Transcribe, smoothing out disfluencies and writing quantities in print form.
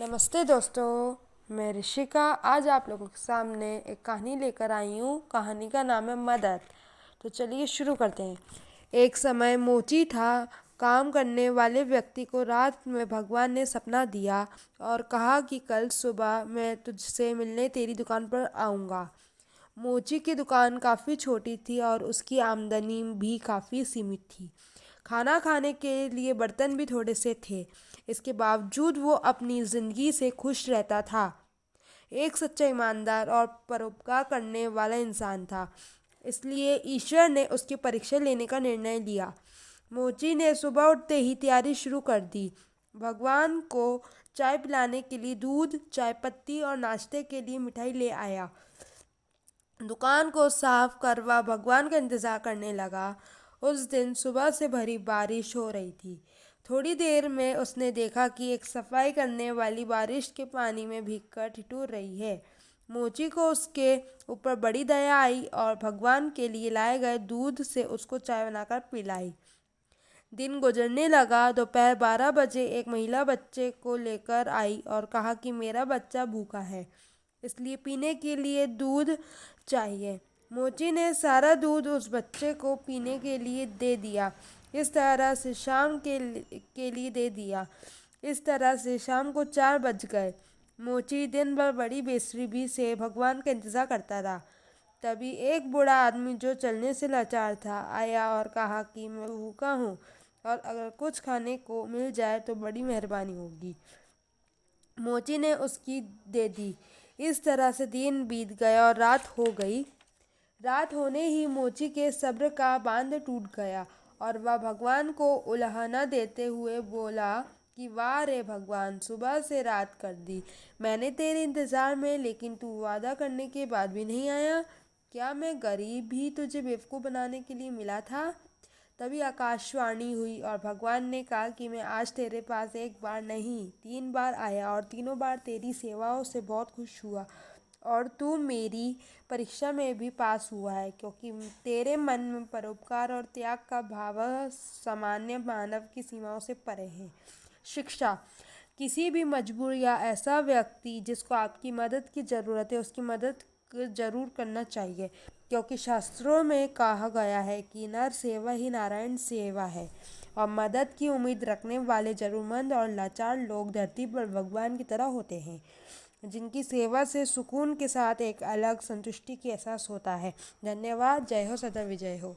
नमस्ते दोस्तों, मैं ऋषिका आज आप लोगों के सामने एक कहानी लेकर आई हूँ। कहानी का नाम है मदद। तो चलिए शुरू करते हैं। एक समय मोची था। काम करने वाले व्यक्ति को रात में भगवान ने सपना दिया और कहा कि कल सुबह मैं तुझसे मिलने तेरी दुकान पर आऊँगा। मोची की दुकान काफ़ी छोटी थी और उसकी आमदनी भी काफ़ी सीमित थी। खाना खाने के लिए बर्तन भी थोड़े से थे। इसके बावजूद वो अपनी ज़िंदगी से खुश रहता था। एक सच्चा ईमानदार और परोपकार करने वाला इंसान था। इसलिए ईश्वर ने उसकी परीक्षा लेने का निर्णय लिया। मोची ने सुबह उठते ही तैयारी शुरू कर दी। भगवान को चाय पिलाने के लिए दूध, चाय पत्ती और नाश्ते के लिए मिठाई ले आया। दुकान को साफ करवा भगवान का इंतज़ार करने लगा। उस दिन सुबह से भरी बारिश हो रही थी। थोड़ी देर में उसने देखा कि एक सफाई करने वाली बारिश के पानी में भीगकर ठिठुर रही है। मोची को उसके ऊपर बड़ी दया आई और भगवान के लिए लाए गए दूध से उसको चाय बनाकर पिलाई। दिन गुजरने लगा। दोपहर 12 बजे एक महिला बच्चे को लेकर आई और कहा कि मेरा बच्चा भूखा है, इसलिए पीने के लिए दूध चाहिए। मोची ने सारा दूध उस बच्चे को पीने के लिए दे दिया। इस तरह से शाम को 4 बज गए। मोची दिन भर बड़ी बेसब्री से भगवान का इंतज़ार करता रहा। तभी एक बूढ़ा आदमी जो चलने से लाचार था आया और कहा कि मैं भूखा हूँ और अगर कुछ खाने को मिल जाए तो बड़ी मेहरबानी होगी। मोची ने उसकी दे दी। इस तरह से दिन बीत गया और रात हो गई। रात होने ही मोची के सब्र का बांध टूट गया और वह भगवान को उलाहना देते हुए बोला कि वाह रे भगवान, सुबह से रात कर दी मैंने तेरे इंतज़ार में, लेकिन तू वादा करने के बाद भी नहीं आया। क्या मैं गरीब भी तुझे बेवकूफ़ बनाने के लिए मिला था? तभी आकाशवाणी हुई और भगवान ने कहा कि मैं आज तेरे पास एक बार नहीं 3 बार आया और तीनों बार तेरी सेवाओं से बहुत खुश हुआ और तू मेरी परीक्षा में भी पास हुआ है, क्योंकि तेरे मन में परोपकार और त्याग का भाव सामान्य मानव की सीमाओं से परे है। शिक्षा: किसी भी मजबूर या ऐसा व्यक्ति जिसको आपकी मदद की ज़रूरत है उसकी मदद जरूर करना चाहिए, क्योंकि शास्त्रों में कहा गया है कि नर सेवा ही नारायण सेवा है और मदद की उम्मीद रखने वाले जरूरतमंद और लाचार लोग धरती पर भगवान की तरह होते हैं, जिनकी सेवा से सुकून के साथ एक अलग संतुष्टि की एहसास होता है। धन्यवाद। जय हो, सदा विजय हो।